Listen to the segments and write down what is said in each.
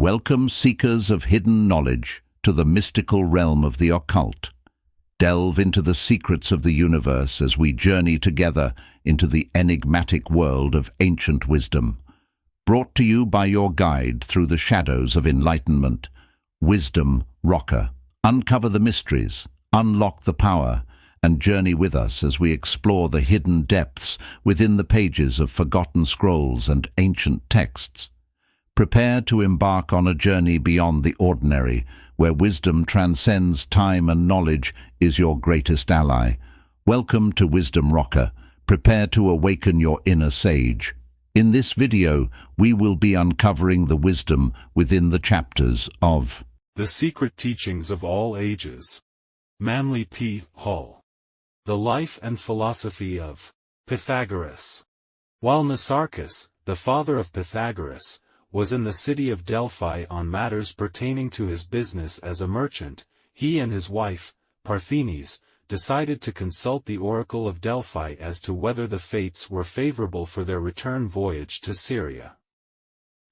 Welcome, seekers of hidden knowledge, to the mystical realm of the occult. Delve into the secrets of the universe as we journey together into the enigmatic world of ancient wisdom. Brought to you by your guide through the shadows of enlightenment, Wisdom Rocker. Uncover the mysteries, unlock the power, and journey with us as we explore the hidden depths within the pages of forgotten scrolls and ancient texts. Prepare to embark on a journey beyond the ordinary, where wisdom transcends time and knowledge is your greatest ally. Welcome to Wisdom Rocker. Prepare to awaken your inner sage. In this video, we will be uncovering the wisdom within the chapters of The Secret Teachings of All Ages. Manly P. Hall. The Life and Philosophy of Pythagoras. While Nicarchus, the father of Pythagoras, was in the city of Delphi on matters pertaining to his business as a merchant, he and his wife, Parthenes, decided to consult the oracle of Delphi as to whether the fates were favorable for their return voyage to Syria.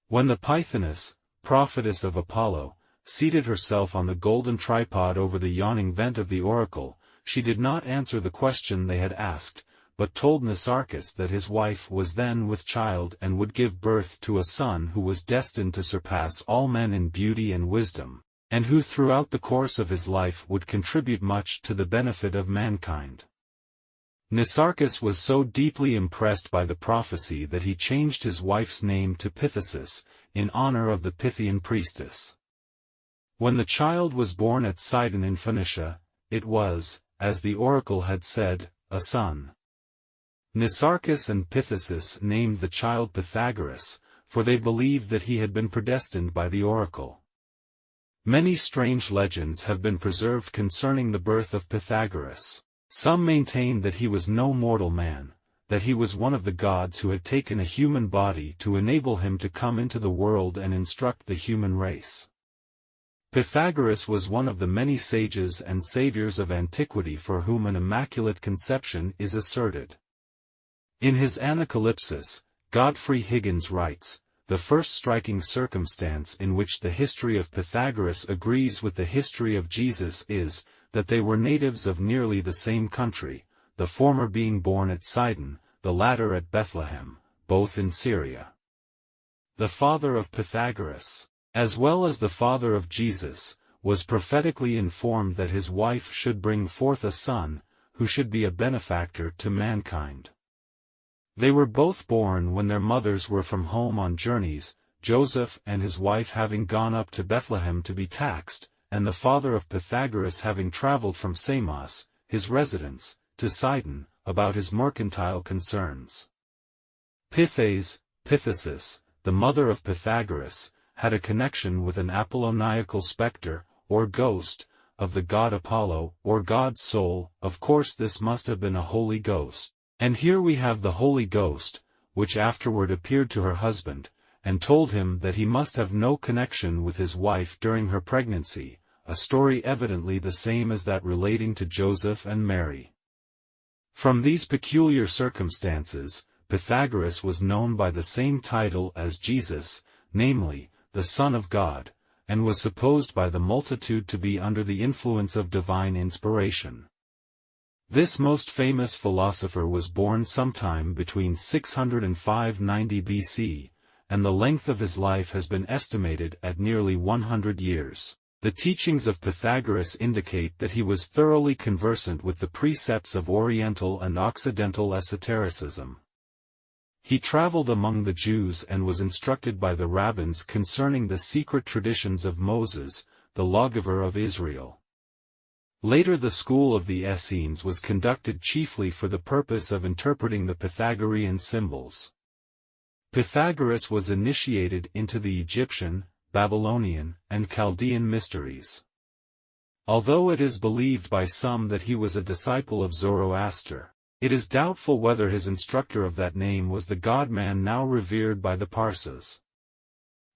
When the Pythoness, prophetess of Apollo, seated herself on the golden tripod over the yawning vent of the oracle, she did not answer the question they had asked, but told Nicarchus that his wife was then with child and would give birth to a son who was destined to surpass all men in beauty and wisdom, and who throughout the course of his life would contribute much to the benefit of mankind. Nicarchus was so deeply impressed by the prophecy that he changed his wife's name to Pythagoras, in honor of the Pythian priestess. When the child was born at Sidon in Phoenicia, it was, as the oracle had said, a son. Nicarchus and Pythagoras named the child Pythagoras, for they believed that he had been predestined by the oracle. Many strange legends have been preserved concerning the birth of Pythagoras. Some maintain that he was no mortal man, that he was one of the gods who had taken a human body to enable him to come into the world and instruct the human race. Pythagoras was one of the many sages and saviors of antiquity for whom an immaculate conception is asserted. In his Anacalypsis, Godfrey Higgins writes, "The first striking circumstance in which the history of Pythagoras agrees with the history of Jesus is, that they were natives of nearly the same country, the former being born at Sidon, the latter at Bethlehem, both in Syria." The father of Pythagoras, as well as the father of Jesus, was prophetically informed that his wife should bring forth a son, who should be a benefactor to mankind. They were both born when their mothers were from home on journeys, Joseph and his wife having gone up to Bethlehem to be taxed, and the father of Pythagoras having traveled from Samos, his residence, to Sidon, about his mercantile concerns. Pythagoras, the mother of Pythagoras, had a connection with an Apolloniacal spectre, or ghost, of the god Apollo, or god's soul. Of course this must have been a holy ghost. And here we have the Holy Ghost, which afterward appeared to her husband, and told him that he must have no connection with his wife during her pregnancy, a story evidently the same as that relating to Joseph and Mary. From these peculiar circumstances, Pythagoras was known by the same title as Jesus, namely, the Son of God, and was supposed by the multitude to be under the influence of divine inspiration. This most famous philosopher was born sometime between 600 and 590 BC, and the length of his life has been estimated at nearly 100 years. The teachings of Pythagoras indicate that he was thoroughly conversant with the precepts of Oriental and Occidental esotericism. He traveled among the Jews and was instructed by the rabbins concerning the secret traditions of Moses, the lawgiver of Israel. Later the school of the Essenes was conducted chiefly for the purpose of interpreting the Pythagorean symbols. Pythagoras was initiated into the Egyptian, Babylonian, and Chaldean mysteries. Although it is believed by some that he was a disciple of Zoroaster, it is doubtful whether his instructor of that name was the god-man now revered by the Parsis.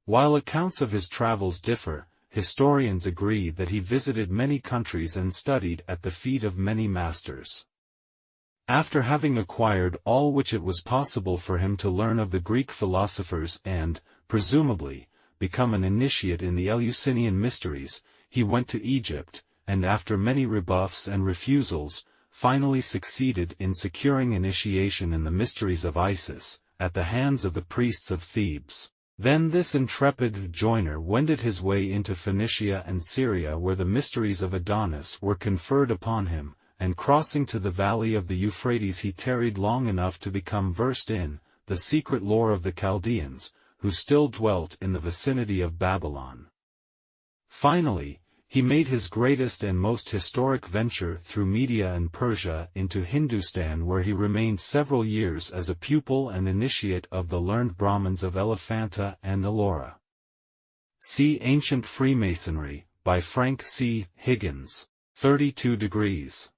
While accounts of his travels differ, historians agree that he visited many countries and studied at the feet of many masters. After having acquired all which it was possible for him to learn of the Greek philosophers and, presumably, become an initiate in the Eleusinian mysteries, he went to Egypt, and after many rebuffs and refusals, finally succeeded in securing initiation in the mysteries of Isis, at the hands of the priests of Thebes. Then this intrepid joiner wended his way into Phoenicia and Syria, where the mysteries of Adonis were conferred upon him, and crossing to the valley of the Euphrates he tarried long enough to become versed in the secret lore of the Chaldeans, who still dwelt in the vicinity of Babylon. Finally, he made his greatest and most historic venture through Media and Persia into Hindustan, where he remained several years as a pupil and initiate of the learned Brahmins of Elephanta and Ellora. See Ancient Freemasonry, by Frank C. Higgins. 32 degrees.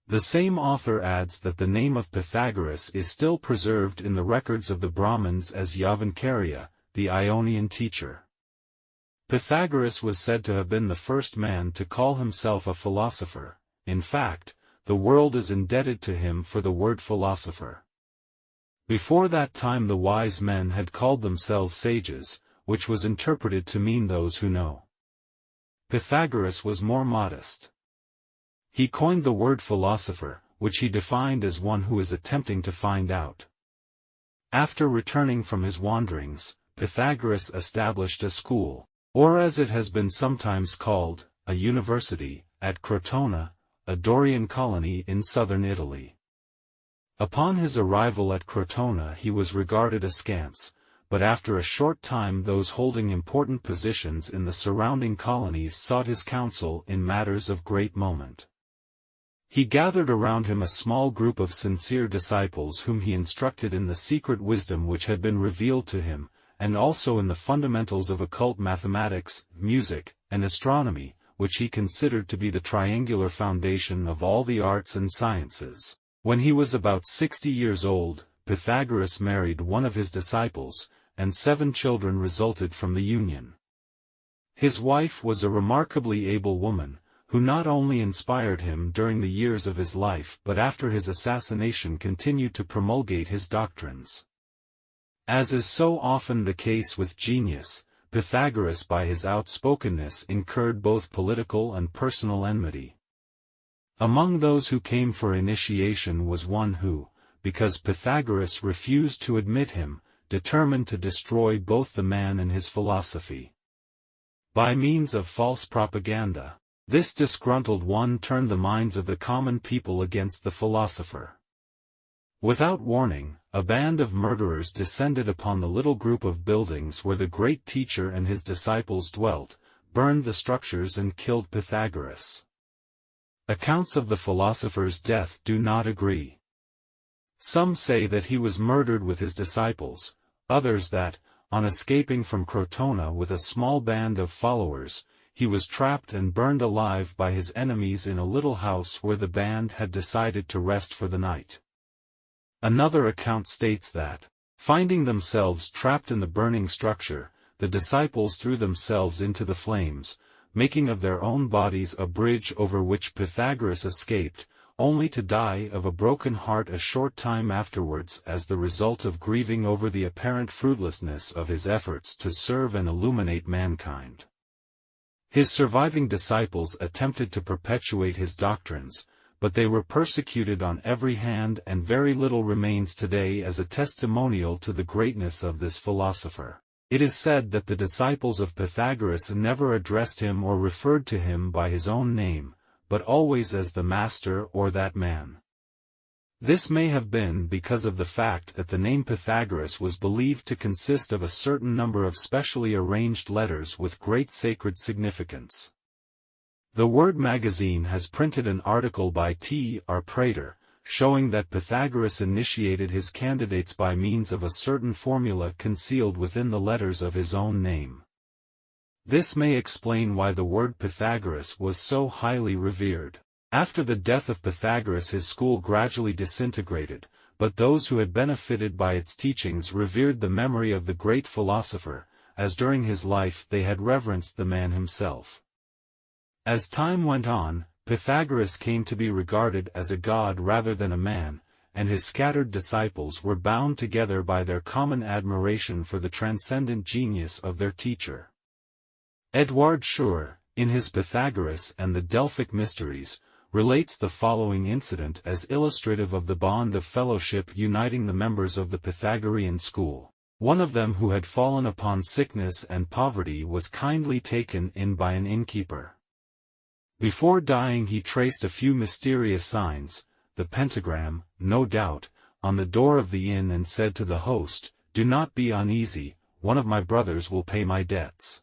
The same author adds that the name of Pythagoras is still preserved in the records of the Brahmins as Yavankarya, the Ionian teacher. Pythagoras was said to have been the first man to call himself a philosopher. In fact, the world is indebted to him for the word philosopher. Before that time the wise men had called themselves sages, which was interpreted to mean those who know. Pythagoras was more modest. He coined the word philosopher, which he defined as one who is attempting to find out. After returning from his wanderings, Pythagoras established a school, or as it has been sometimes called, a university, at Crotona, a Dorian colony in southern Italy. Upon his arrival at Crotona he was regarded askance, but after a short time those holding important positions in the surrounding colonies sought his counsel in matters of great moment. He gathered around him a small group of sincere disciples whom he instructed in the secret wisdom which had been revealed to him, and also in the fundamentals of occult mathematics, music, and astronomy, which he considered to be the triangular foundation of all the arts and sciences. When he was about 60 years old, Pythagoras married one of his disciples, and 7 children resulted from the union. His wife was a remarkably able woman, who not only inspired him during the years of his life but after his assassination continued to promulgate his doctrines. As is so often the case with genius, Pythagoras by his outspokenness incurred both political and personal enmity. Among those who came for initiation was one who, because Pythagoras refused to admit him, determined to destroy both the man and his philosophy. By means of false propaganda, this disgruntled one turned the minds of the common people against the philosopher. Without warning, a band of murderers descended upon the little group of buildings where the great teacher and his disciples dwelt, burned the structures and killed Pythagoras. Accounts of the philosopher's death do not agree. Some say that he was murdered with his disciples, others that, on escaping from Crotona with a small band of followers, he was trapped and burned alive by his enemies in a little house where the band had decided to rest for the night. Another account states that, finding themselves trapped in the burning structure, the disciples threw themselves into the flames, making of their own bodies a bridge over which Pythagoras escaped, only to die of a broken heart a short time afterwards as the result of grieving over the apparent fruitlessness of his efforts to serve and illuminate mankind. His surviving disciples attempted to perpetuate his doctrines, but they were persecuted on every hand, and very little remains today as a testimonial to the greatness of this philosopher. It is said that the disciples of Pythagoras never addressed him or referred to him by his own name, but always as the master or that man. This may have been because of the fact that the name Pythagoras was believed to consist of a certain number of specially arranged letters with great sacred significance. The Word magazine has printed an article by T. R. Prater, showing that Pythagoras initiated his candidates by means of a certain formula concealed within the letters of his own name. This may explain why the word Pythagoras was so highly revered. After the death of Pythagoras his school gradually disintegrated, but those who had benefited by its teachings revered the memory of the great philosopher, as during his life they had reverenced the man himself. As time went on, Pythagoras came to be regarded as a god rather than a man, and his scattered disciples were bound together by their common admiration for the transcendent genius of their teacher. Edward Schur, in his Pythagoras and the Delphic Mysteries, relates the following incident as illustrative of the bond of fellowship uniting the members of the Pythagorean school. One of them who had fallen upon sickness and poverty was kindly taken in by an innkeeper. Before dying he traced a few mysterious signs, the pentagram, no doubt, on the door of the inn and said to the host, "Do not be uneasy, one of my brothers will pay my debts."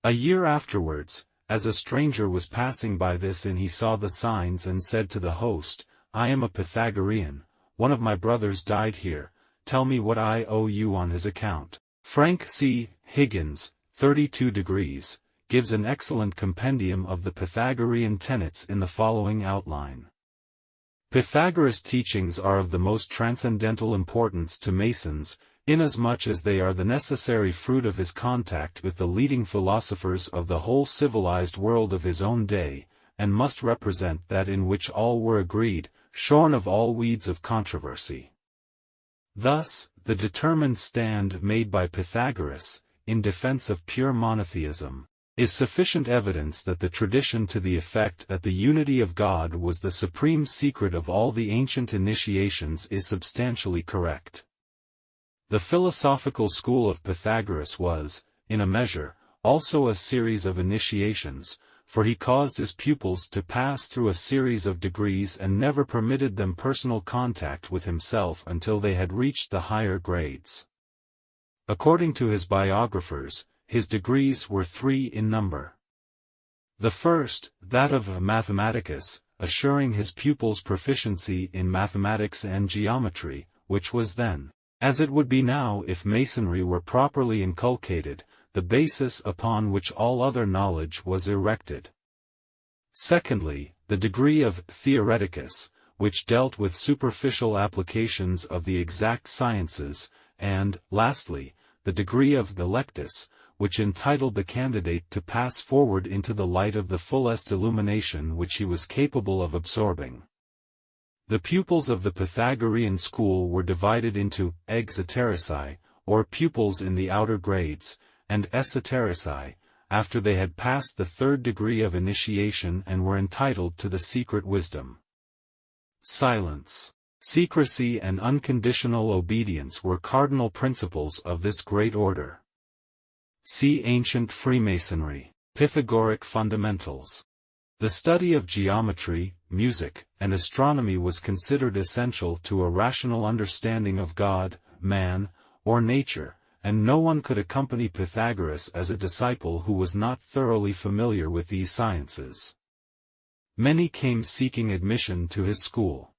A year afterwards, as a stranger was passing by this inn he saw the signs and said to the host, "I am a Pythagorean, one of my brothers died here, tell me what I owe you on his account." Frank C. Higgins, 32 Degrees, gives an excellent compendium of the Pythagorean tenets in the following outline. Pythagoras' teachings are of the most transcendental importance to Masons, inasmuch as they are the necessary fruit of his contact with the leading philosophers of the whole civilized world of his own day, and must represent that in which all were agreed, shorn of all weeds of controversy. Thus, the determined stand made by Pythagoras, in defense of pure monotheism, is sufficient evidence that the tradition to the effect that the unity of God was the supreme secret of all the ancient initiations is substantially correct. The philosophical school of Pythagoras was, in a measure, also a series of initiations, for he caused his pupils to pass through a series of degrees and never permitted them personal contact with himself until they had reached the higher grades. According to his biographers, his degrees were 3 in number. The first, that of Mathematicus, assuring his pupils proficiency in mathematics and geometry, which was then, as it would be now if Masonry were properly inculcated, the basis upon which all other knowledge was erected. Secondly, the degree of Theoreticus, which dealt with superficial applications of the exact sciences, and, lastly, the degree of Electus, which entitled the candidate to pass forward into the light of the fullest illumination which he was capable of absorbing. The pupils of the Pythagorean school were divided into exoterici, or pupils in the outer grades, and esoterici, after they had passed the 3rd degree of initiation and were entitled to the secret wisdom. Silence, secrecy and unconditional obedience were cardinal principles of this great order. See Ancient Freemasonry, Pythagorean Fundamentals. The study of geometry, music, and astronomy was considered essential to a rational understanding of God, man, or nature, and no one could accompany Pythagoras as a disciple who was not thoroughly familiar with these sciences. Many came seeking admission to his school.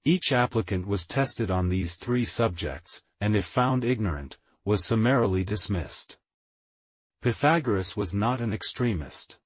Each applicant was tested on these 3 subjects, and if found ignorant, was summarily dismissed. Pythagoras was not an extremist.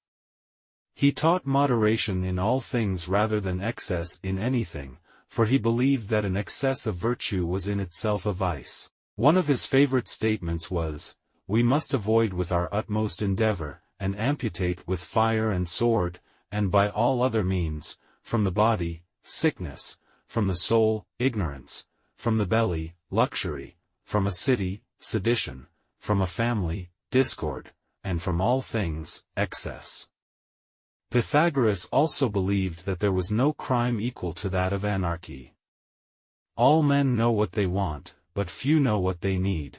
He taught moderation in all things rather than excess in anything, for he believed that an excess of virtue was in itself a vice. One of his favorite statements was, "We must avoid with our utmost endeavor, and amputate with fire and sword, and by all other means, from the body, sickness, from the soul, ignorance, from the belly, luxury, from a city, sedition, from a family, discord, and from all things, excess." Pythagoras also believed that there was no crime equal to that of anarchy. All men know what they want, but few know what they need.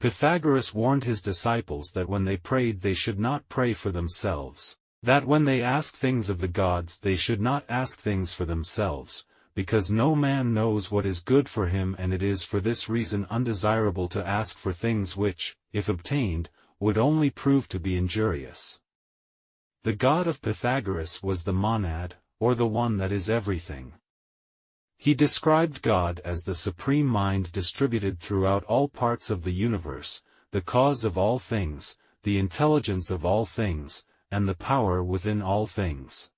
Pythagoras warned his disciples that when they prayed they should not pray for themselves, that when they asked things of the gods they should not ask things for themselves, because no man knows what is good for him, and it is for this reason undesirable to ask for things which, if obtained, would only prove to be injurious. The god of Pythagoras was the monad, or the one that is everything. He described God as the supreme mind distributed throughout all parts of the universe, the cause of all things, the intelligence of all things, and the power within all things.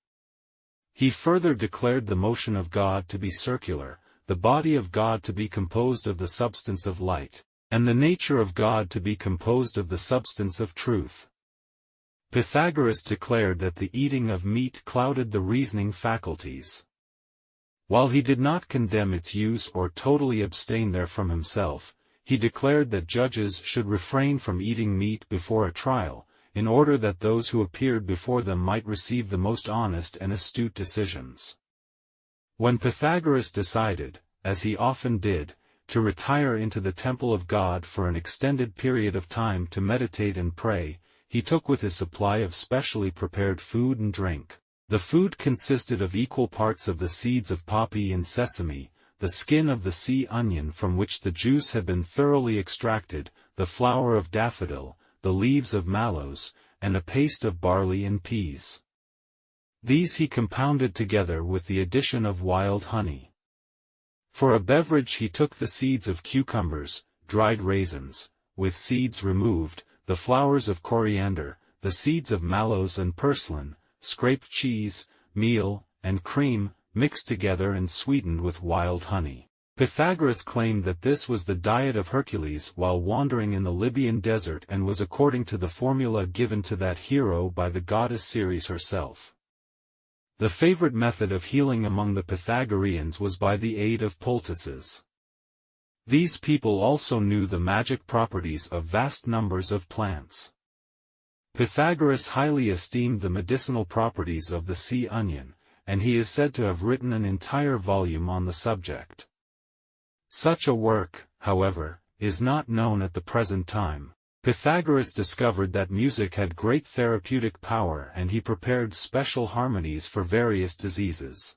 He further declared the motion of God to be circular, the body of God to be composed of the substance of light, and the nature of God to be composed of the substance of truth. Pythagoras declared that the eating of meat clouded the reasoning faculties. While he did not condemn its use or totally abstain therefrom himself, he declared that judges should refrain from eating meat before a trial, in order that those who appeared before them might receive the most honest and astute decisions. When Pythagoras decided, as he often did, to retire into the temple of God for an extended period of time to meditate and pray, he took with his supply of specially prepared food and drink. The food consisted of equal parts of the seeds of poppy and sesame, the skin of the sea onion from which the juice had been thoroughly extracted, the flower of daffodil, the leaves of mallows, and a paste of barley and peas. These he compounded together with the addition of wild honey. For a beverage he took the seeds of cucumbers, dried raisins, with seeds removed, the flowers of coriander, the seeds of mallows and purslane, scraped cheese, meal, and cream, mixed together and sweetened with wild honey. Pythagoras claimed that this was the diet of Hercules while wandering in the Libyan desert and was according to the formula given to that hero by the goddess Ceres herself. The favorite method of healing among the Pythagoreans was by the aid of poultices. These people also knew the magic properties of vast numbers of plants. Pythagoras highly esteemed the medicinal properties of the sea onion, and he is said to have written an entire volume on the subject. Such a work, however, is not known at the present time. Pythagoras discovered that music had great therapeutic power and he prepared special harmonies for various diseases.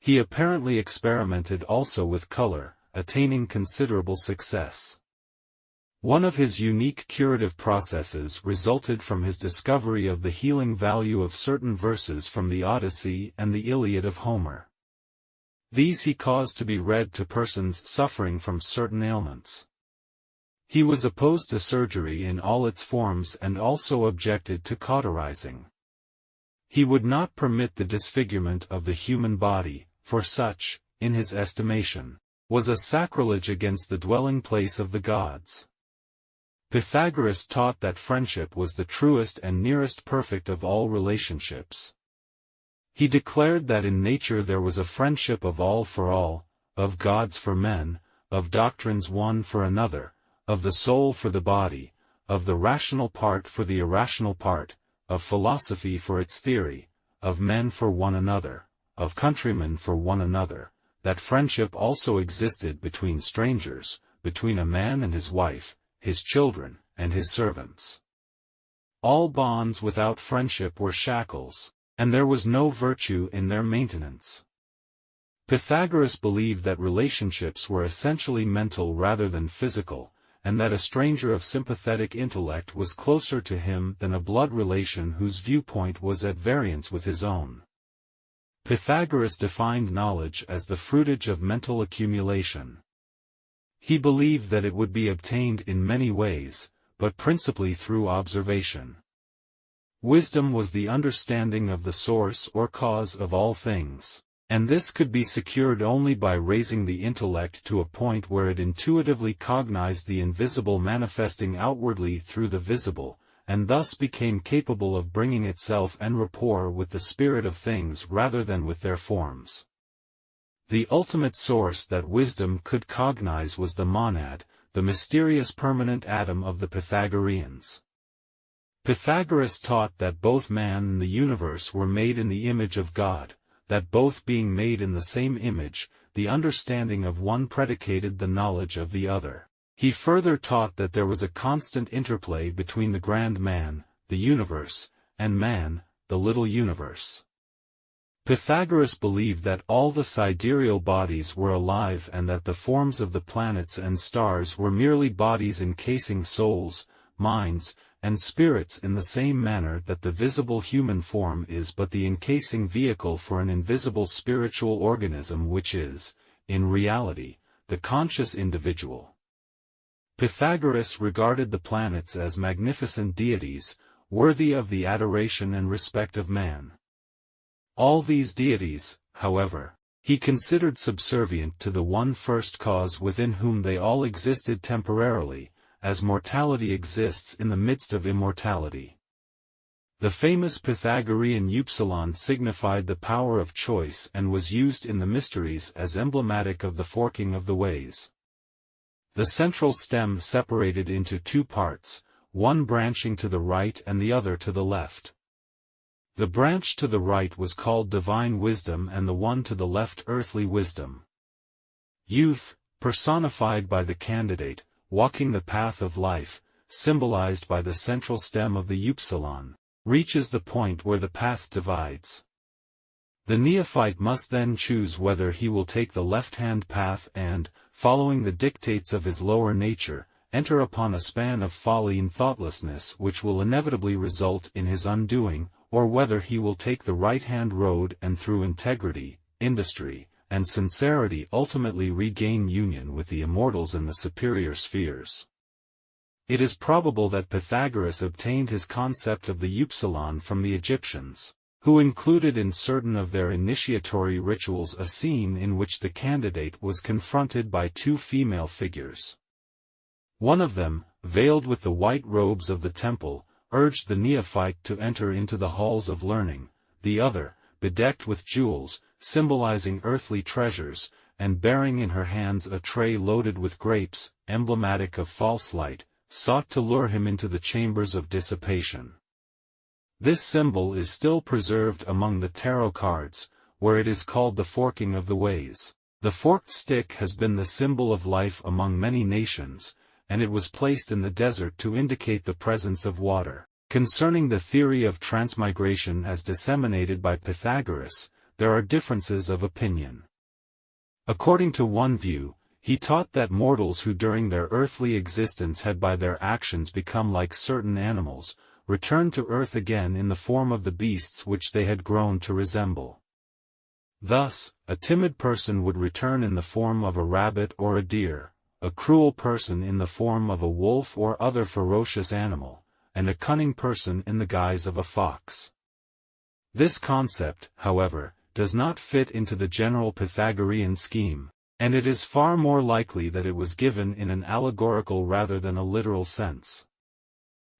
He apparently experimented also with color, attaining considerable success. One of his unique curative processes resulted from his discovery of the healing value of certain verses from the Odyssey and the Iliad of Homer. These he caused to be read to persons suffering from certain ailments. He was opposed to surgery in all its forms and also objected to cauterizing. He would not permit the disfigurement of the human body, for such, in his estimation, was a sacrilege against the dwelling place of the gods. Pythagoras taught that friendship was the truest and nearest perfect of all relationships. He declared that in nature there was a friendship of all for all, of gods for men, of doctrines one for another, of the soul for the body, of the rational part for the irrational part, of philosophy for its theory, of men for one another, of countrymen for one another, that friendship also existed between strangers, between a man and his wife, his children, and his servants. All bonds without friendship were shackles, and there was no virtue in their maintenance. Pythagoras believed that relationships were essentially mental rather than physical, and that a stranger of sympathetic intellect was closer to him than a blood relation whose viewpoint was at variance with his own. Pythagoras defined knowledge as the fruitage of mental accumulation. He believed that it would be obtained in many ways, but principally through observation. Wisdom was the understanding of the source or cause of all things, and this could be secured only by raising the intellect to a point where it intuitively cognized the invisible manifesting outwardly through the visible, and thus became capable of bringing itself en rapport with the spirit of things rather than with their forms. The ultimate source that wisdom could cognize was the monad, the mysterious permanent atom of the Pythagoreans. Pythagoras taught that both man and the universe were made in the image of God, that both being made in the same image, the understanding of one predicated the knowledge of the other. He further taught that there was a constant interplay between the grand man, the universe, and man, the little universe. Pythagoras believed that all the sidereal bodies were alive and that the forms of the planets and stars were merely bodies encasing souls, minds, and spirits in the same manner that the visible human form is but the encasing vehicle for an invisible spiritual organism which is, in reality, the conscious individual. Pythagoras regarded the planets as magnificent deities, worthy of the adoration and respect of man. All these deities, however, he considered subservient to the one first cause within whom they all existed temporarily, as mortality exists in the midst of immortality. The famous Pythagorean upsilon signified the power of choice and was used in the mysteries as emblematic of the forking of the ways. The central stem separated into two parts, one branching to the right and the other to the left. The branch to the right was called divine wisdom and the one to the left earthly wisdom. Youth, personified by the candidate, walking the path of life, symbolized by the central stem of the upsilon, reaches the point where the path divides. The neophyte must then choose whether he will take the left-hand path and, following the dictates of his lower nature, enter upon a span of folly and thoughtlessness which will inevitably result in his undoing, or whether he will take the right-hand road and through integrity, industry, and sincerity ultimately regain union with the immortals in the superior spheres. It is probable that Pythagoras obtained his concept of the upsilon from the Egyptians, who included in certain of their initiatory rituals a scene in which the candidate was confronted by two female figures. One of them, veiled with the white robes of the temple, urged the neophyte to enter into the halls of learning, the other, bedecked with jewels, symbolizing earthly treasures, and bearing in her hands a tray loaded with grapes, emblematic of false light, sought to lure him into the chambers of dissipation. This symbol is still preserved among the tarot cards, where it is called the forking of the ways. The forked stick has been the symbol of life among many nations, and it was placed in the desert to indicate the presence of water. Concerning the theory of transmigration as disseminated by Pythagoras, there are differences of opinion. According to one view, he taught that mortals who during their earthly existence had by their actions become like certain animals, returned to earth again in the form of the beasts which they had grown to resemble. Thus, a timid person would return in the form of a rabbit or a deer, a cruel person in the form of a wolf or other ferocious animal, and a cunning person in the guise of a fox. This concept, however, does not fit into the general Pythagorean scheme, and it is far more likely that it was given in an allegorical rather than a literal sense.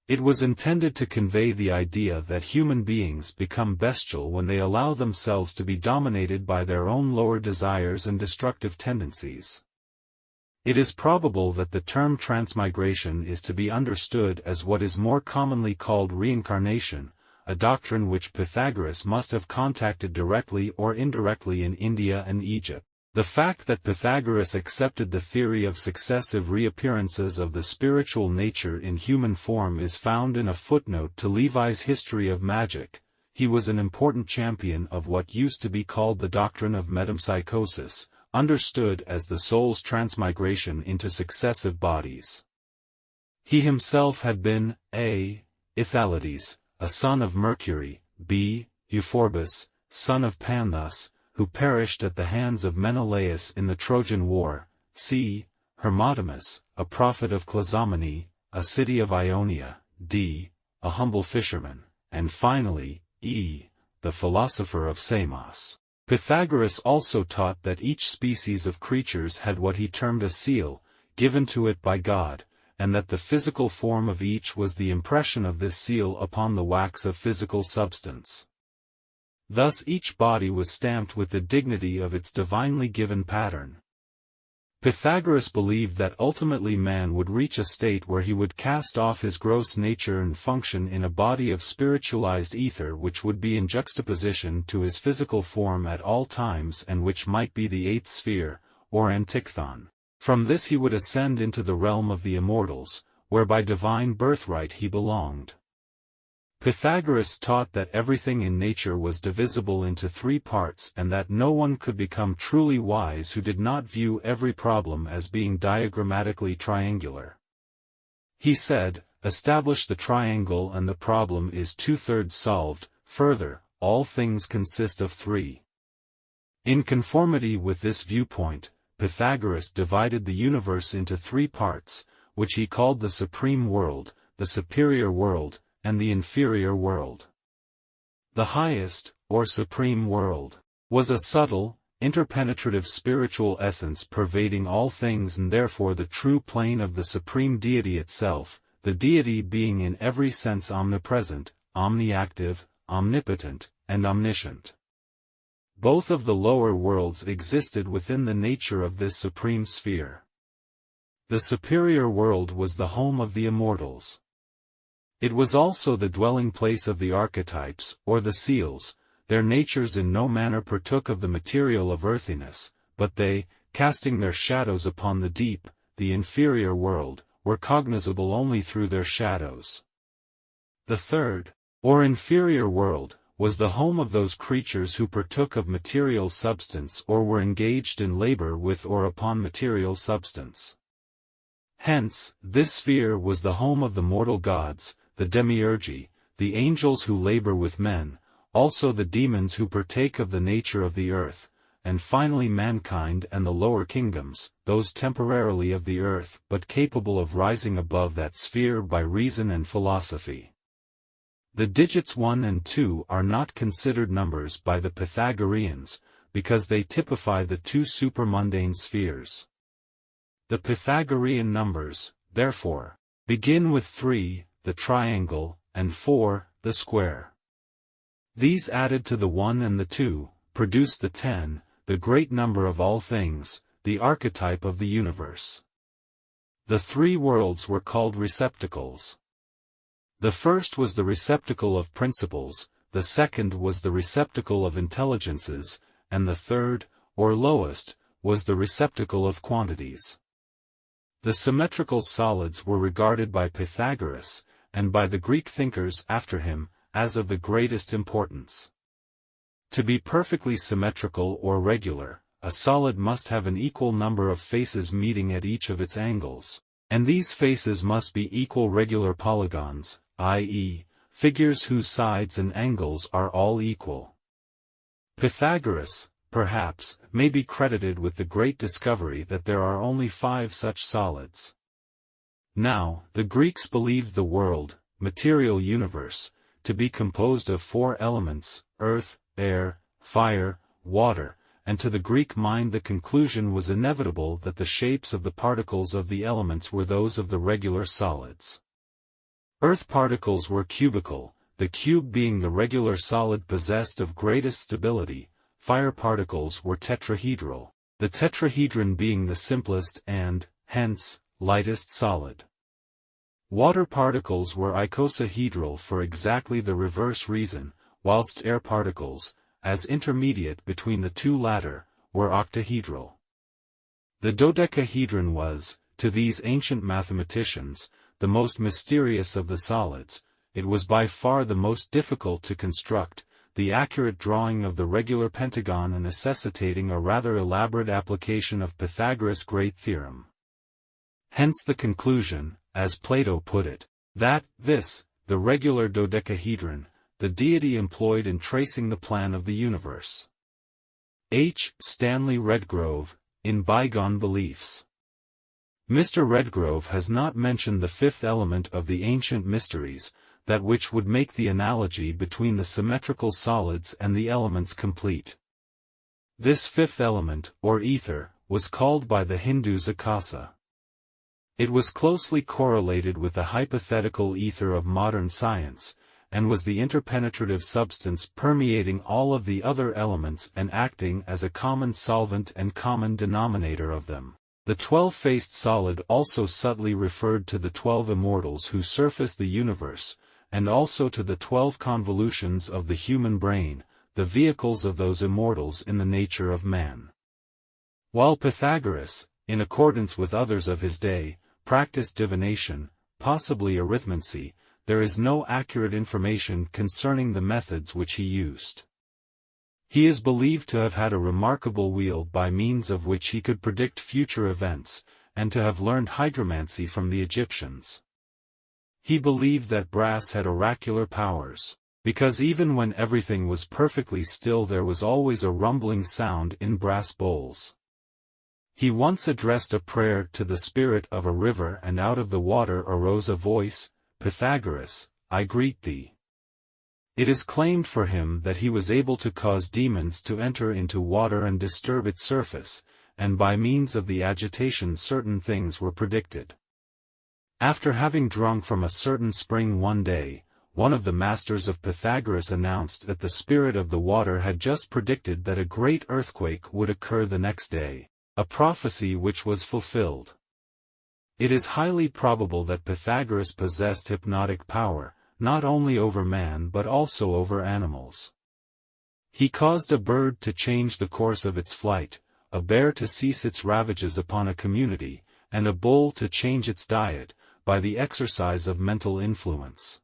It was intended to convey the idea that human beings become bestial when they allow themselves to be dominated by their own lower desires and destructive tendencies. It is probable that the term transmigration is to be understood as what is more commonly called reincarnation, a doctrine which Pythagoras must have contacted directly or indirectly in India and Egypt. The fact that Pythagoras accepted the theory of successive reappearances of the spiritual nature in human form is found in a footnote to Levi's History of Magic. He was an important champion of what used to be called the doctrine of metempsychosis, understood as the soul's transmigration into successive bodies. He himself had been, a. Ithalides, a son of Mercury, b. Euphorbus, son of Panthus, who perished at the hands of Menelaus in the Trojan War, c. Hermotimus, a prophet of Cosmogony, a city of Ionia, d. a humble fisherman, and finally, e. the philosopher of Samos. Pythagoras also taught that each species of creatures had what he termed a seal, given to it by God, and that the physical form of each was the impression of this seal upon the wax of physical substance. Thus each body was stamped with the dignity of its divinely given pattern. Pythagoras believed that ultimately man would reach a state where he would cast off his gross nature and function in a body of spiritualized ether which would be in juxtaposition to his physical form at all times and which might be the eighth sphere, or Antichthon. From this he would ascend into the realm of the immortals, where by divine birthright he belonged. Pythagoras taught that everything in nature was divisible into three parts and that no one could become truly wise who did not view every problem as being diagrammatically triangular. He said, "Establish the triangle and the problem is 2/3 solved, further, all things consist of three." In conformity with this viewpoint, Pythagoras divided the universe into three parts, which he called the supreme world, the superior world, and the inferior world. The highest, or supreme world, was a subtle, interpenetrative spiritual essence pervading all things and therefore the true plane of the supreme deity itself, the deity being in every sense omnipresent, omniactive, omnipotent, and omniscient. Both of the lower worlds existed within the nature of this supreme sphere. The superior world was the home of the immortals. It was also the dwelling place of the archetypes, or the seals. Their natures in no manner partook of the material of earthiness, but they, casting their shadows upon the deep, the inferior world, were cognizable only through their shadows. The third, or inferior world, was the home of those creatures who partook of material substance or were engaged in labor with or upon material substance. Hence, this sphere was the home of the mortal gods, the demiurgi, the angels who labor with men, also the demons who partake of the nature of the earth, and finally mankind and the lower kingdoms, those temporarily of the earth but capable of rising above that sphere by reason and philosophy. The digits 1 and 2 are not considered numbers by the Pythagoreans, because they typify the two supermundane spheres. The Pythagorean numbers, therefore, begin with 3, the triangle, and 4, the square. These added to the 1 and the 2, produce the 10, the great number of all things, the archetype of the universe. The three worlds were called receptacles. The first was the receptacle of principles, the second was the receptacle of intelligences, and the third, or lowest, was the receptacle of quantities. The symmetrical solids were regarded by Pythagoras, and by the Greek thinkers after him, as of the greatest importance. To be perfectly symmetrical or regular, a solid must have an equal number of faces meeting at each of its angles, and these faces must be equal regular polygons, i.e., figures whose sides and angles are all equal. Pythagoras, perhaps, may be credited with the great discovery that there are only 5 such solids. Now, the Greeks believed the world, material universe, to be composed of 4 elements, earth, air, fire, water, and to the Greek mind the conclusion was inevitable that the shapes of the particles of the elements were those of the regular solids. Earth particles were cubical, the cube being the regular solid possessed of greatest stability. Fire particles were tetrahedral, the tetrahedron being the simplest and, hence, lightest solid. Water particles were icosahedral for exactly the reverse reason, whilst air particles, as intermediate between the two latter, were octahedral. The dodecahedron was, to these ancient mathematicians, the most mysterious of the solids. It was by far the most difficult to construct, the accurate drawing of the regular pentagon necessitating a rather elaborate application of Pythagoras' great theorem. Hence the conclusion, as Plato put it, that this, the regular dodecahedron, the deity employed in tracing the plan of the universe. H. Stanley Redgrove, in Bygone Beliefs. Mr. Redgrove has not mentioned the fifth element of the ancient mysteries, that which would make the analogy between the symmetrical solids and the elements complete. This fifth element, or ether, was called by the Hindus akasa. It was closely correlated with the hypothetical ether of modern science, and was the interpenetrative substance permeating all of the other elements and acting as a common solvent and common denominator of them. The 12-faced solid also subtly referred to the 12 immortals who surface the universe, and also to the 12 convolutions of the human brain, the vehicles of those immortals in the nature of man. While Pythagoras, in accordance with others of his day, practiced divination, possibly arithmancy, there is no accurate information concerning the methods which he used. He is believed to have had a remarkable wheel by means of which he could predict future events, and to have learned hydromancy from the Egyptians. He believed that brass had oracular powers, because even when everything was perfectly still there was always a rumbling sound in brass bowls. He once addressed a prayer to the spirit of a river, and out of the water arose a voice, "Pythagoras, I greet thee." It is claimed for him that he was able to cause demons to enter into water and disturb its surface, and by means of the agitation certain things were predicted. After having drunk from a certain spring one day, one of the masters of Pythagoras announced that the spirit of the water had just predicted that a great earthquake would occur the next day, a prophecy which was fulfilled. It is highly probable that Pythagoras possessed hypnotic power, not only over man but also over animals. He caused a bird to change the course of its flight, a bear to cease its ravages upon a community, and a bull to change its diet, by the exercise of mental influence.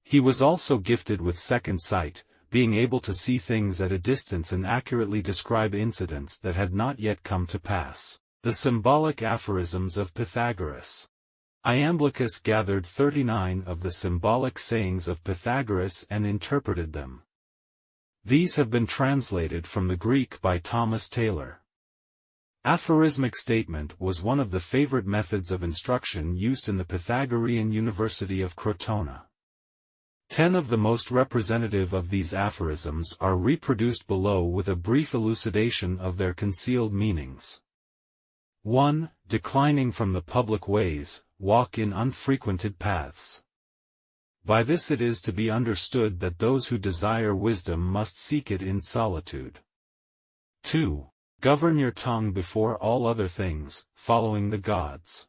He was also gifted with second sight, being able to see things at a distance and accurately describe incidents that had not yet come to pass. The symbolic aphorisms of Pythagoras. Iamblichus gathered 39 of the symbolic sayings of Pythagoras and interpreted them. These have been translated from the Greek by Thomas Taylor. Aphorismic statement was one of the favorite methods of instruction used in the Pythagorean University of Crotona. 10 of the most representative of these aphorisms are reproduced below with a brief elucidation of their concealed meanings. 1. Declining from the public ways, walk in unfrequented paths. By this it is to be understood that those who desire wisdom must seek it in solitude. 2. Govern your tongue before all other things, following the gods.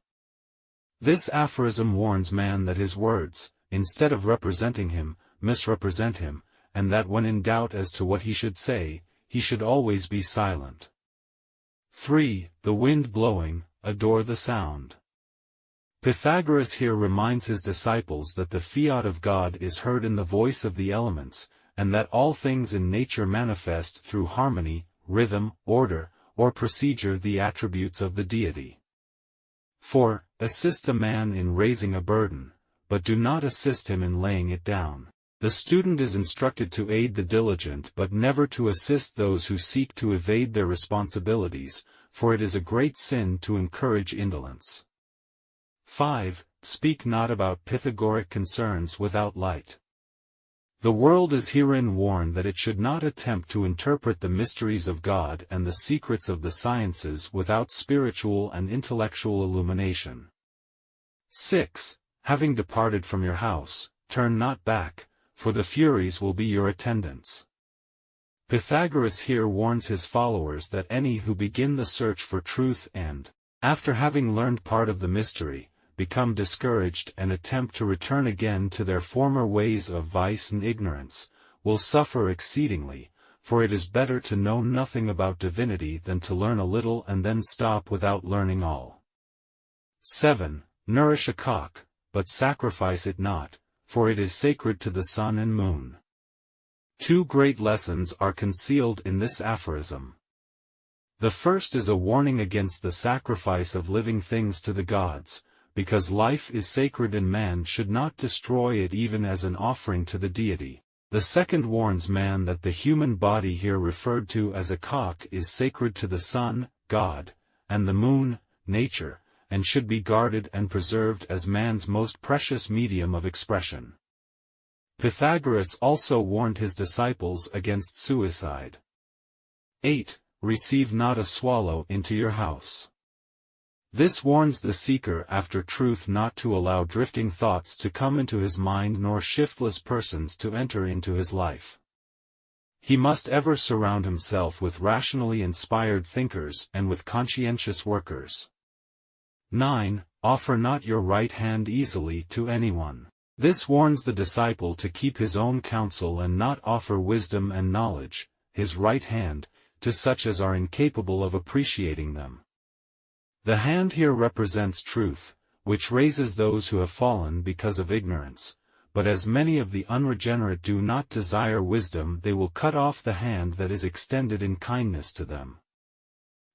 This aphorism warns man that his words, instead of representing him, misrepresent him, and that when in doubt as to what he should say, he should always be silent. 3. The wind blowing, adore the sound. Pythagoras here reminds his disciples that the fiat of God is heard in the voice of the elements, and that all things in nature manifest through harmony, rhythm, order, or procedure the attributes of the deity. 4. Assist a man in raising a burden, but do not assist him in laying it down. The student is instructed to aid the diligent but never to assist those who seek to evade their responsibilities, for it is a great sin to encourage indolence. 5. Speak not about Pythagoric concerns without light. The world is herein warned that it should not attempt to interpret the mysteries of God and the secrets of the sciences without spiritual and intellectual illumination. 6. Having departed from your house, turn not back, for the Furies will be your attendants. Pythagoras here warns his followers that any who begin the search for truth and, after having learned part of the mystery, become discouraged and attempt to return again to their former ways of vice and ignorance, will suffer exceedingly, for it is better to know nothing about divinity than to learn a little and then stop without learning all. 7. Nourish a cock, but sacrifice it not, for it is sacred to the sun and moon. 2 great lessons are concealed in this aphorism. The first is a warning against the sacrifice of living things to the gods, because life is sacred and man should not destroy it even as an offering to the deity. The second warns man that the human body here referred to as a cock is sacred to the sun, God, and the moon, nature, and should be guarded and preserved as man's most precious medium of expression. Pythagoras also warned his disciples against suicide. 8. Receive not a swallow into your house. This warns the seeker after truth not to allow drifting thoughts to come into his mind nor shiftless persons to enter into his life. He must ever surround himself with rationally inspired thinkers and with conscientious workers. 9. Offer not your right hand easily to anyone. This warns the disciple to keep his own counsel and not offer wisdom and knowledge, his right hand, to such as are incapable of appreciating them. The hand here represents truth, which raises those who have fallen because of ignorance, but as many of the unregenerate do not desire wisdom, they will cut off the hand that is extended in kindness to them.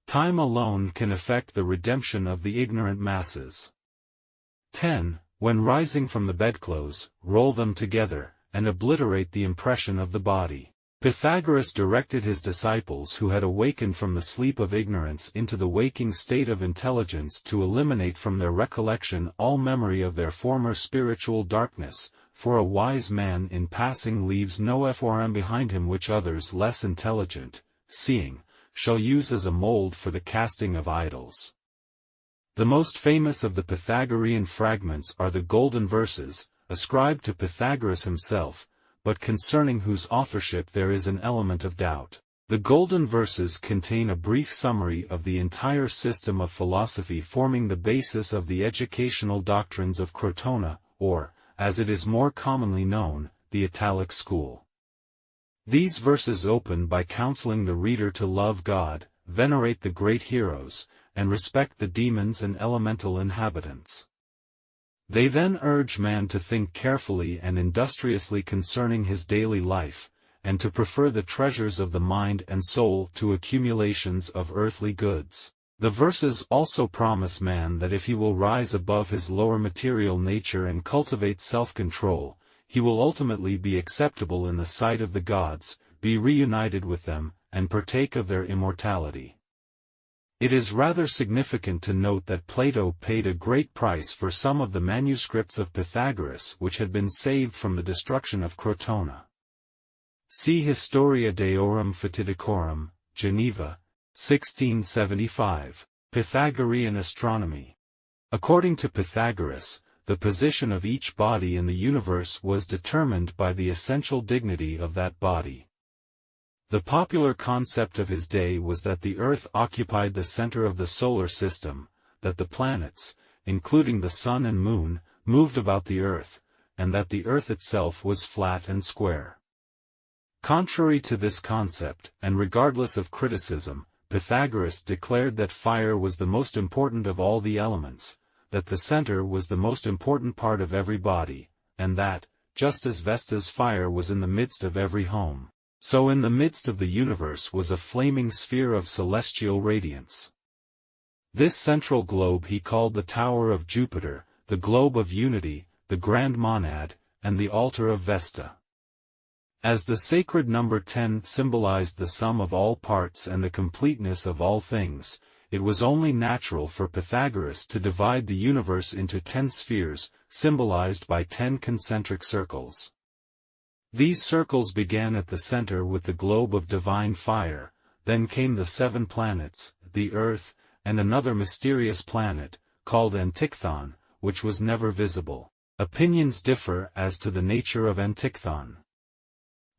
Time alone can effect the redemption of the ignorant masses. 10. When rising from the bedclothes, roll them together, and obliterate the impression of the body. Pythagoras directed his disciples who had awakened from the sleep of ignorance into the waking state of intelligence to eliminate from their recollection all memory of their former spiritual darkness, for a wise man in passing leaves no ephorm behind him which others less intelligent, seeing, shall use as a mold for the casting of idols. The most famous of the Pythagorean fragments are the golden verses, ascribed to Pythagoras himself, but concerning whose authorship there is an element of doubt. The Golden Verses contain a brief summary of the entire system of philosophy forming the basis of the educational doctrines of Crotona, or, as it is more commonly known, the Italic school. These verses open by counseling the reader to love God, venerate the great heroes, and respect the demons and elemental inhabitants. They then urge man to think carefully and industriously concerning his daily life, and to prefer the treasures of the mind and soul to accumulations of earthly goods. The verses also promise man that if he will rise above his lower material nature and cultivate self-control, he will ultimately be acceptable in the sight of the gods, be reunited with them, and partake of their immortality. It is rather significant to note that Plato paid a great price for some of the manuscripts of Pythagoras which had been saved from the destruction of Crotona. See Historia Deorum Fatidicorum, Geneva, 1675, Pythagorean Astronomy. According to Pythagoras, the position of each body in the universe was determined by the essential dignity of that body. The popular concept of his day was that the Earth occupied the center of the solar system, that the planets, including the Sun and Moon, moved about the Earth, and that the Earth itself was flat and square. Contrary to this concept, and regardless of criticism, Pythagoras declared that fire was the most important of all the elements, that the center was the most important part of every body, and that, just as Vesta's fire was in the midst of every home, so in the midst of the universe was a flaming sphere of celestial radiance. This central globe he called the Tower of Jupiter, the globe of unity, the grand monad, and the altar of Vesta. As the sacred number 10 symbolized the sum of all parts and the completeness of all things, it was only natural for Pythagoras to divide the universe into 10 spheres, symbolized by 10 concentric circles. These circles began at the center with the globe of divine fire, then came the 7 planets, the Earth, and another mysterious planet, called Antichthon, which was never visible. Opinions differ as to the nature of Antichthon.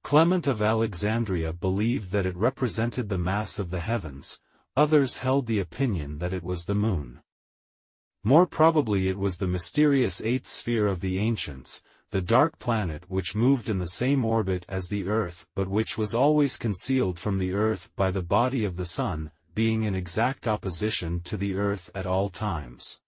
Clement of Alexandria believed that it represented the mass of the heavens, others held the opinion that it was the moon. More probably it was the mysterious 8th sphere of the ancients, the dark planet which moved in the same orbit as the Earth but which was always concealed from the Earth by the body of the Sun, being in exact opposition to the Earth at all times.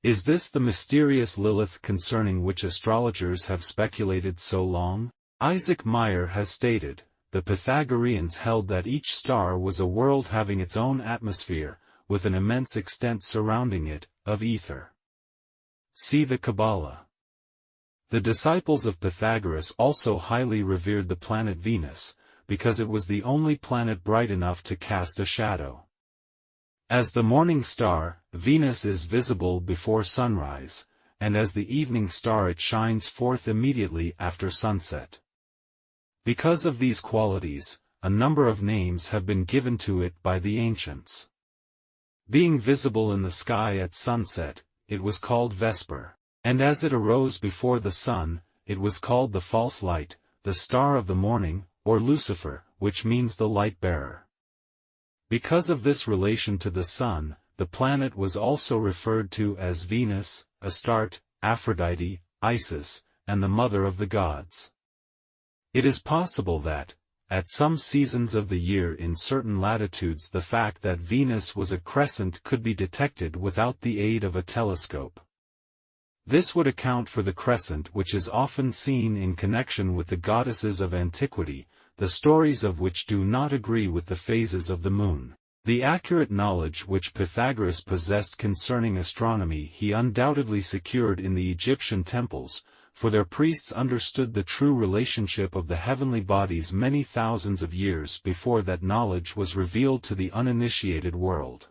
Is this the mysterious Lilith concerning which astrologers have speculated so long? Isaac Meyer has stated, the Pythagoreans held that each star was a world having its own atmosphere, with an immense extent surrounding it, of ether. See the Kabbalah. The disciples of Pythagoras also highly revered the planet Venus, because it was the only planet bright enough to cast a shadow. As the morning star, Venus is visible before sunrise, and as the evening star it shines forth immediately after sunset. Because of these qualities, a number of names have been given to it by the ancients. Being visible in the sky at sunset, it was called Vesper, and as it arose before the sun, it was called the false light, the star of the morning, or Lucifer, which means the light-bearer. Because of this relation to the sun, the planet was also referred to as Venus, Astarte, Aphrodite, Isis, and the mother of the gods. It is possible that, at some seasons of the year in certain latitudes, the fact that Venus was a crescent could be detected without the aid of a telescope. This would account for the crescent which is often seen in connection with the goddesses of antiquity, the stories of which do not agree with the phases of the moon. The accurate knowledge which Pythagoras possessed concerning astronomy he undoubtedly secured in the Egyptian temples, for their priests understood the true relationship of the heavenly bodies many thousands of years before that knowledge was revealed to the uninitiated world.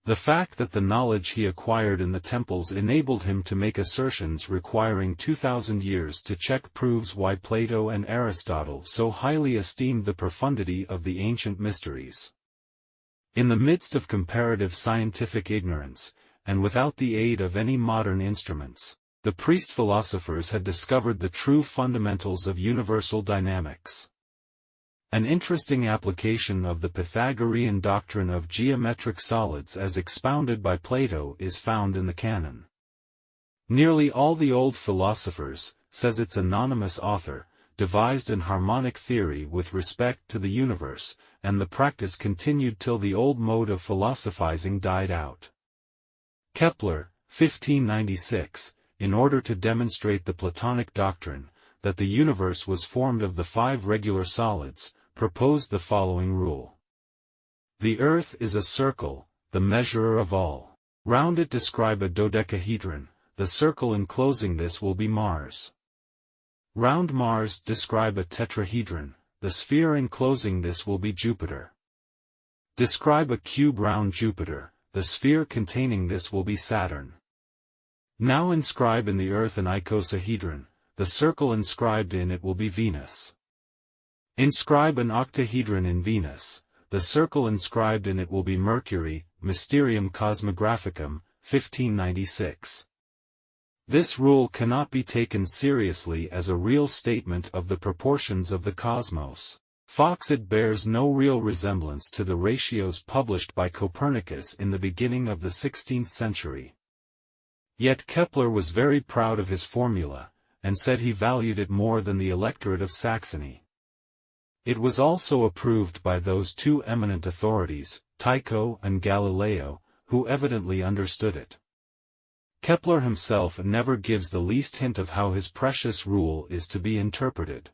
The fact that the knowledge he acquired in the temples enabled him to make assertions requiring 2,000 years to check proves why Plato and Aristotle so highly esteemed the profundity of the ancient mysteries. In the midst of comparative scientific ignorance, and without the aid of any modern instruments, The priest-philosophers had discovered the true fundamentals of universal dynamics. An interesting application of the Pythagorean doctrine of geometric solids as expounded by Plato is found in the canon. Nearly all the old philosophers, says its anonymous author, devised an harmonic theory with respect to the universe, and the practice continued till the old mode of philosophizing died out. Kepler, 1596, in order to demonstrate the Platonic doctrine, that the universe was formed of the 5 regular solids, proposed the following rule. The earth is a circle, the measurer of all. Round it describe a dodecahedron, the circle enclosing this will be Mars. Round Mars describe a tetrahedron, the sphere enclosing this will be Jupiter. Describe a cube round Jupiter, the sphere containing this will be Saturn. Now inscribe in the earth an icosahedron, the circle inscribed in it will be Venus. Inscribe an octahedron in Venus, the circle inscribed in it will be Mercury, Mysterium Cosmographicum, 1596. This rule cannot be taken seriously as a real statement of the proportions of the cosmos. It bears no real resemblance to the ratios published by Copernicus in the beginning of the 16th century. Yet Kepler was very proud of his formula, and said he valued it more than the electorate of Saxony. It was also approved by those 2 eminent authorities, Tycho and Galileo, who evidently understood it. Kepler himself never gives the least hint of how his precious rule is to be interpreted.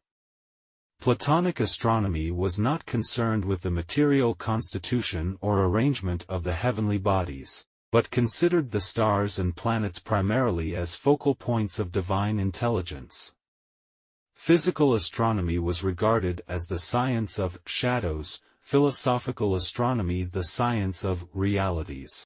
Platonic astronomy was not concerned with the material constitution or arrangement of the heavenly bodies, but considered the stars and planets primarily as focal points of divine intelligence. Physical astronomy was regarded as the science of shadows, philosophical astronomy the science of realities.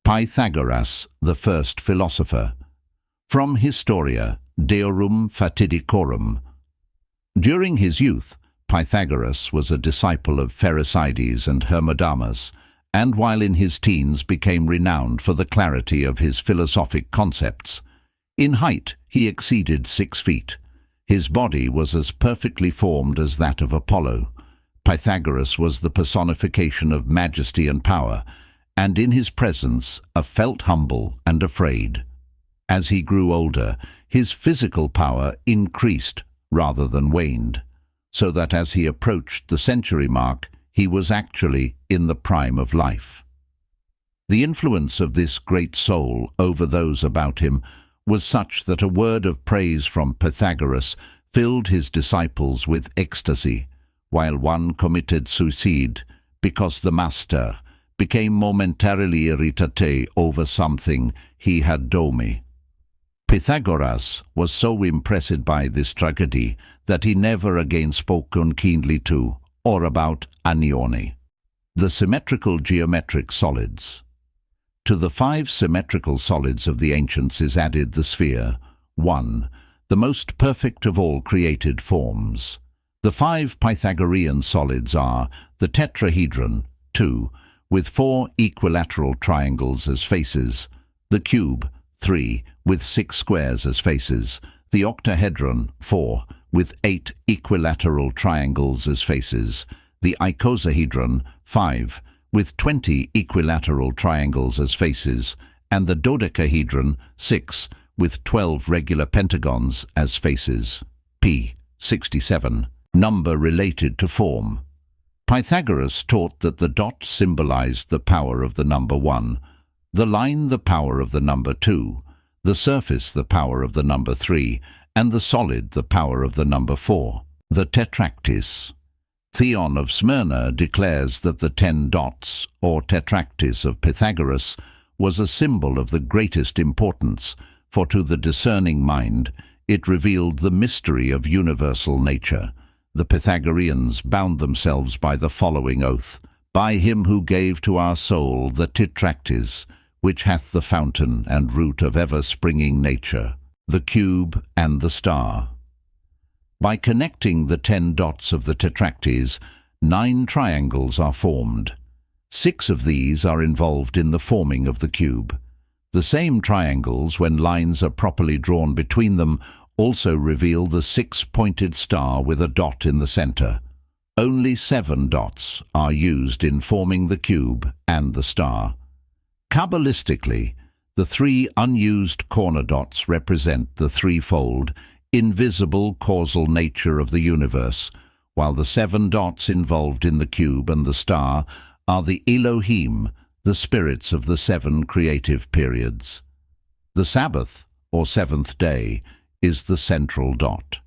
Pythagoras, the first philosopher. From Historia, Deorum Fatidicorum. During his youth, Pythagoras was a disciple of Pherecydes and Hermodamus, and while in his teens became renowned for the clarity of his philosophic concepts. In height he exceeded 6 feet. His body was as perfectly formed as that of Apollo. Pythagoras was the personification of majesty and power, and in his presence felt humble and afraid. As he grew older, his physical power increased rather than waned, so that as he approached the century mark, he was actually in the prime of life. The influence of this great soul over those about him was such that a word of praise from Pythagoras filled his disciples with ecstasy, while one committed suicide because the master became momentarily irritated over something he had done. Pythagoras was so impressed by this tragedy that he never again spoke unkeenly to or about anione. The symmetrical geometric solids. To the 5 symmetrical solids of the ancients is added the sphere, 1, the most perfect of all created forms. The 5 Pythagorean solids are the tetrahedron, 2, with 4 equilateral triangles as faces, the cube, 3, with 6 squares as faces, the octahedron, 4, with 8 equilateral triangles as faces, the icosahedron, 5, with 20 equilateral triangles as faces, and the dodecahedron, 6, with 12 regular pentagons as faces. P. 67. Number related to form. Pythagoras taught that the dot symbolized the power of the number 1, the line the power of the number 2, the surface the power of the number 3, and the solid the power of the number 4. The tetractys. Theon of Smyrna declares that the 10 dots, or tetractys of Pythagoras, was a symbol of the greatest importance, for to the discerning mind it revealed the mystery of universal nature. The Pythagoreans bound themselves by the following oath: by him who gave to our soul the tetractys, which hath the fountain and root of ever-springing nature, the cube and the star. By connecting the 10 dots of the tetractys, 9 triangles are formed. 6 of these are involved in the forming of the cube. The same triangles, when lines are properly drawn between them, also reveal the 6-pointed star with a dot in the center. Only 7 dots are used in forming the cube and the star. Kabbalistically, the 3 unused corner dots represent the threefold, invisible causal nature of the universe, while the 7 dots involved in the cube and the star are the Elohim, the spirits of the 7 creative periods. The Sabbath, or 7th day, is the central dot.